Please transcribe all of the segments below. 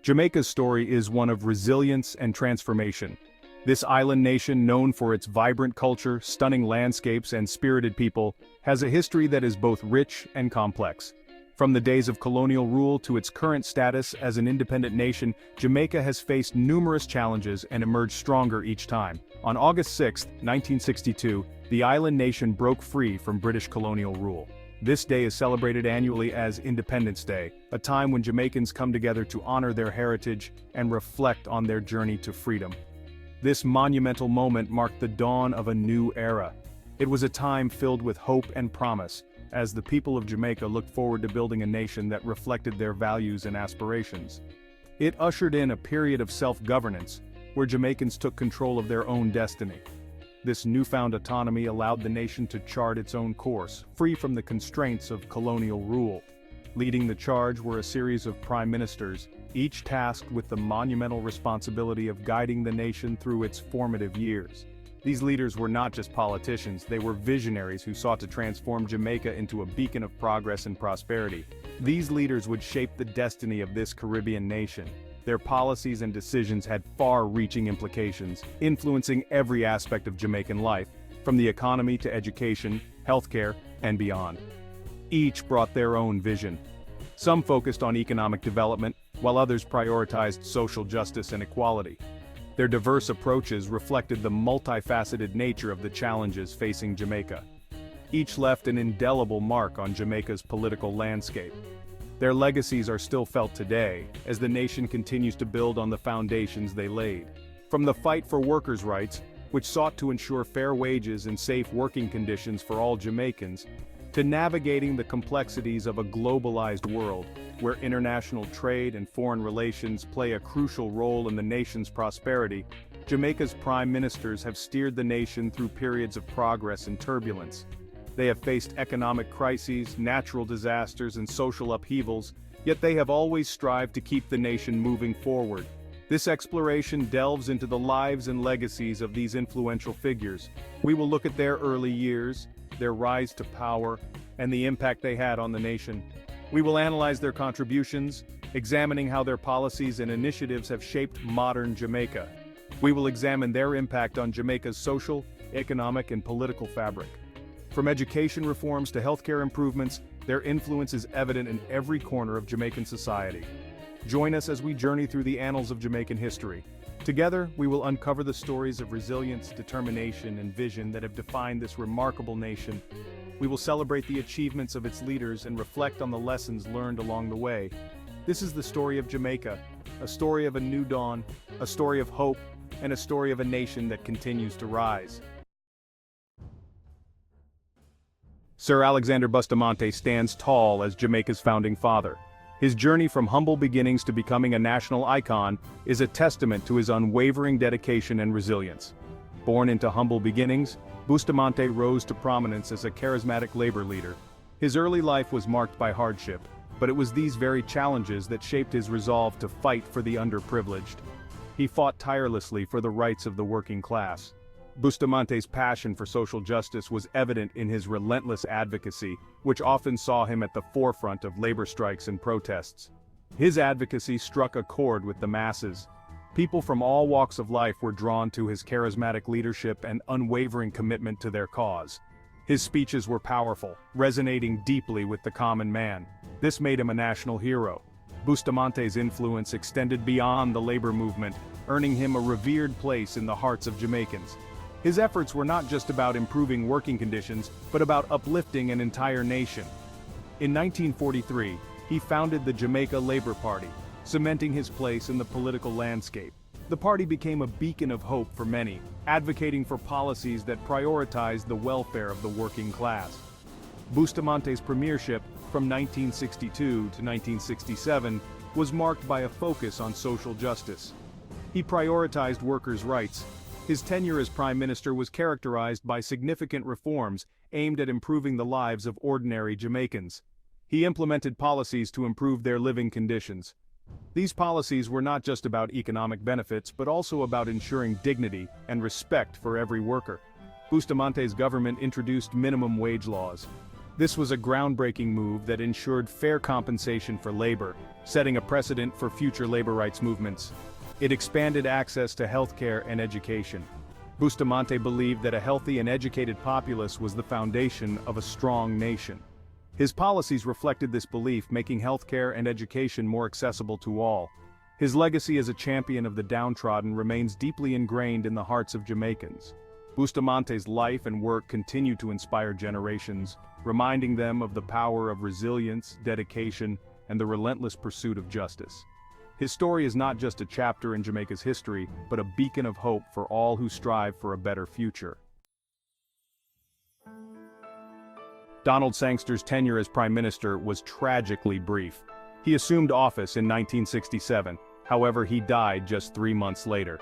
Jamaica's story is one of resilience and transformation. This island nation, known for its vibrant culture, stunning landscapes, and spirited people, has a history that is both rich and complex. From the days of colonial rule to its current status as an independent nation, Jamaica has faced numerous challenges and emerged stronger each time. On August 6, 1962, the island nation broke free from British colonial rule. This day is celebrated annually as Independence Day, a time when Jamaicans come together to honor their heritage and reflect on their journey to freedom. This monumental moment marked the dawn of a new era. It was a time filled with hope and promise, as the people of Jamaica looked forward to building a nation that reflected their values and aspirations. It ushered in a period of self-governance, where Jamaicans took control of their own destiny. This newfound autonomy allowed the nation to chart its own course, free from the constraints of colonial rule. Leading the charge were a series of prime ministers, each tasked with the monumental responsibility of guiding the nation through its formative years. These leaders were not just politicians, they were visionaries who sought to transform Jamaica into a beacon of progress and prosperity. These leaders would shape the destiny of this Caribbean nation. Their policies and decisions had far-reaching implications, influencing every aspect of Jamaican life, from the economy to education, healthcare, and beyond. Each brought their own vision. Some focused on economic development, while others prioritized social justice and equality. Their diverse approaches reflected the multifaceted nature of the challenges facing Jamaica. Each left an indelible mark on Jamaica's political landscape. Their legacies are still felt today, as the nation continues to build on the foundations they laid. From the fight for workers' rights, which sought to ensure fair wages and safe working conditions for all Jamaicans, to navigating the complexities of a globalized world, where international trade and foreign relations play a crucial role in the nation's prosperity, Jamaica's prime ministers have steered the nation through periods of progress and turbulence. They have faced economic crises, natural disasters, and social upheavals, yet they have always strived to keep the nation moving forward. This exploration delves into the lives and legacies of these influential figures. We will look at their early years, their rise to power, and the impact they had on the nation. We will analyze their contributions, examining how their policies and initiatives have shaped modern Jamaica. We will examine their impact on Jamaica's social, economic, and political fabric. From education reforms to healthcare improvements, their influence is evident in every corner of Jamaican society. Join us as we journey through the annals of Jamaican history. Together, we will uncover the stories of resilience, determination, and vision that have defined this remarkable nation. We will celebrate the achievements of its leaders and reflect on the lessons learned along the way. This is the story of Jamaica, a story of a new dawn, a story of hope, and a story of a nation that continues to rise. Sir Alexander Bustamante stands tall as Jamaica's founding father. His journey from humble beginnings to becoming a national icon is a testament to his unwavering dedication and resilience. Born into humble beginnings, Bustamante rose to prominence as a charismatic labor leader. His early life was marked by hardship, but it was these very challenges that shaped his resolve to fight for the underprivileged. He fought tirelessly for the rights of the working class. Bustamante's passion for social justice was evident in his relentless advocacy, which often saw him at the forefront of labor strikes and protests. His advocacy struck a chord with the masses. People from all walks of life were drawn to his charismatic leadership and unwavering commitment to their cause. His speeches were powerful, resonating deeply with the common man. This made him a national hero. Bustamante's influence extended beyond the labor movement, earning him a revered place in the hearts of Jamaicans. His efforts were not just about improving working conditions, but about uplifting an entire nation. In 1943, he founded the Jamaica Labour Party, cementing his place in the political landscape. The party became a beacon of hope for many, advocating for policies that prioritized the welfare of the working class. Bustamante's premiership, from 1962 to 1967, was marked by a focus on social justice. He prioritized workers' rights. His tenure as Prime Minister was characterized by significant reforms aimed at improving the lives of ordinary Jamaicans. He implemented policies to improve their living conditions. These policies were not just about economic benefits, but also about ensuring dignity and respect for every worker. Bustamante's government introduced minimum wage laws. This was a groundbreaking move that ensured fair compensation for labor, setting a precedent for future labor rights movements. It expanded access to healthcare and education. Bustamante believed that a healthy and educated populace was the foundation of a strong nation. His policies reflected this belief, making healthcare and education more accessible to all. His legacy as a champion of the downtrodden remains deeply ingrained in the hearts of Jamaicans. Bustamante's life and work continue to inspire generations, reminding them of the power of resilience, dedication, and the relentless pursuit of justice. His story is not just a chapter in Jamaica's history, but a beacon of hope for all who strive for a better future. Donald Sangster's tenure as Prime Minister was tragically brief. He assumed office in 1967, however he died just 3 months later.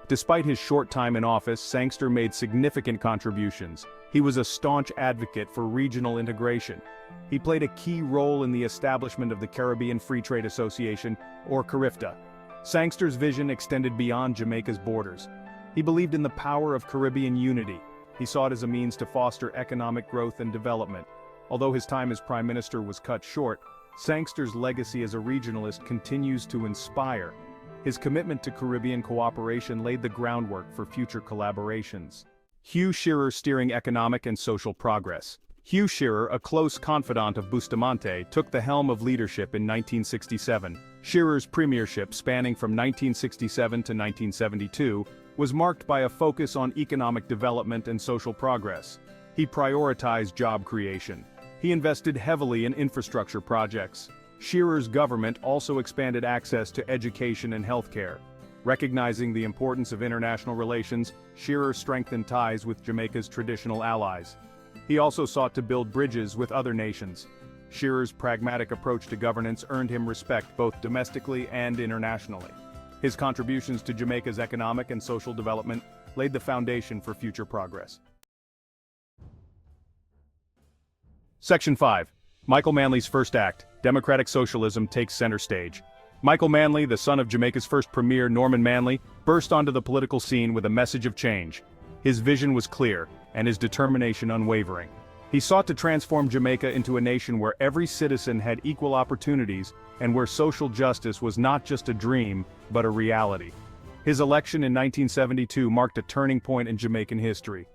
Despite his short time in office, Sangster made significant contributions. He was a staunch advocate for regional integration. He played a key role in the establishment of the Caribbean Free Trade Association, or CARIFTA. Sangster's vision extended beyond Jamaica's borders. He believed in the power of Caribbean unity. He saw it as a means to foster economic growth and development. Although his time as Prime Minister was cut short, Sangster's legacy as a regionalist continues to inspire. His commitment to Caribbean cooperation laid the groundwork for future collaborations. Hugh Shearer steering economic and social progress. Hugh Shearer, a close confidant of Bustamante, took the helm of leadership in 1967. Shearer's premiership, spanning from 1967 to 1972, was marked by a focus on economic development and social progress. He prioritized job creation. He invested heavily in infrastructure projects. Shearer's government also expanded access to education and healthcare. Recognizing the importance of international relations, Shearer strengthened ties with Jamaica's traditional allies. He also sought to build bridges with other nations. Shearer's pragmatic approach to governance earned him respect both domestically and internationally. His contributions to Jamaica's economic and social development laid the foundation for future progress. Section 5. Michael Manley's first act, Democratic Socialism, takes center stage. Michael Manley, the son of Jamaica's first premier, Norman Manley, burst onto the political scene with a message of change. His vision was clear, and his determination unwavering. He sought to transform Jamaica into a nation where every citizen had equal opportunities and where social justice was not just a dream, but a reality. His election in 1972 marked a turning point in Jamaican history.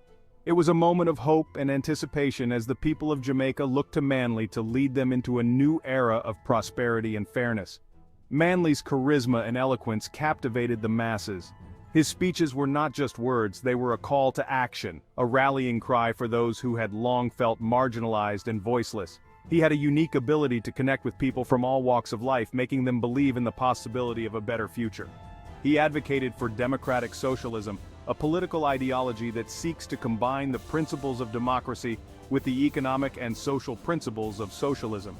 It was a moment of hope and anticipation as the people of Jamaica looked to Manley to lead them into a new era of prosperity and fairness. Manley's charisma and eloquence captivated the masses. His speeches were not just words, they were a call to action, a rallying cry for those who had long felt marginalized and voiceless. He had a unique ability to connect with people from all walks of life, making them believe in the possibility of a better future. He advocated for democratic socialism, a political ideology that seeks to combine the principles of democracy with the economic and social principles of socialism.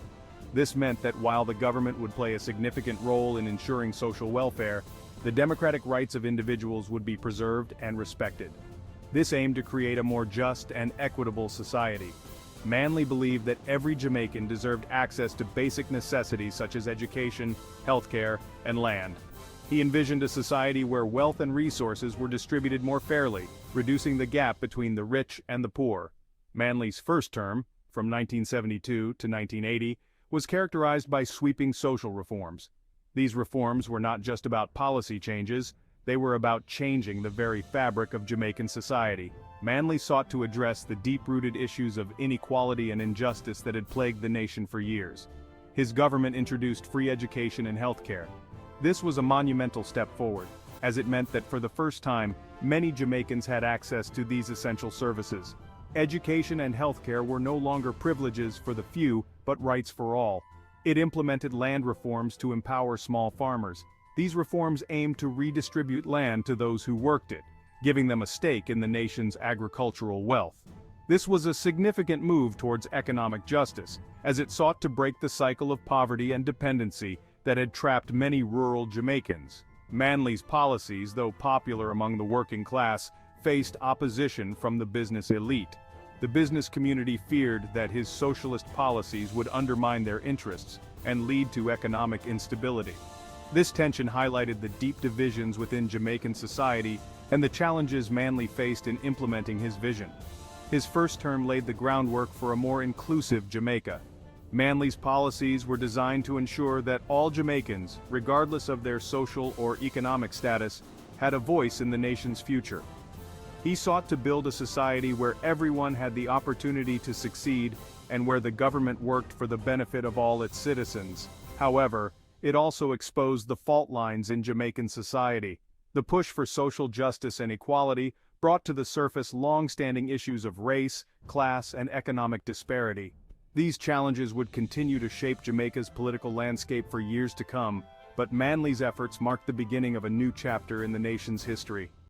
This meant that while the government would play a significant role in ensuring social welfare, the democratic rights of individuals would be preserved and respected. This aimed to create a more just and equitable society. Manley believed that every Jamaican deserved access to basic necessities such as education, healthcare, and land. He envisioned a society where wealth and resources were distributed more fairly, reducing the gap between the rich and the poor. Manley's first term, from 1972 to 1980, was characterized by sweeping social reforms. These reforms were not just about policy changes, they were about changing the very fabric of Jamaican society. Manley sought to address the deep-rooted issues of inequality and injustice that had plagued the nation for years. His government introduced free education and healthcare. This was a monumental step forward, as it meant that for the first time, many Jamaicans had access to these essential services. Education and healthcare were no longer privileges for the few, but rights for all. It implemented land reforms to empower small farmers. These reforms aimed to redistribute land to those who worked it, giving them a stake in the nation's agricultural wealth. This was a significant move towards economic justice, as it sought to break the cycle of poverty and dependency that had trapped many rural Jamaicans. Manley's policies, though popular among the working class, faced opposition from the business elite. The business community feared that his socialist policies would undermine their interests and lead to economic instability. This tension highlighted the deep divisions within Jamaican society and the challenges Manley faced in implementing his vision. His first term laid the groundwork for a more inclusive Jamaica. Manley's policies were designed to ensure that all Jamaicans, regardless of their social or economic status, had a voice in the nation's future. He sought to build a society where everyone had the opportunity to succeed and where the government worked for the benefit of all its citizens. However, it also exposed the fault lines in Jamaican society. The push for social justice and equality brought to the surface long-standing issues of race, class, and economic disparity. These challenges would continue to shape Jamaica's political landscape for years to come, but Manley's efforts marked the beginning of a new chapter in the nation's history.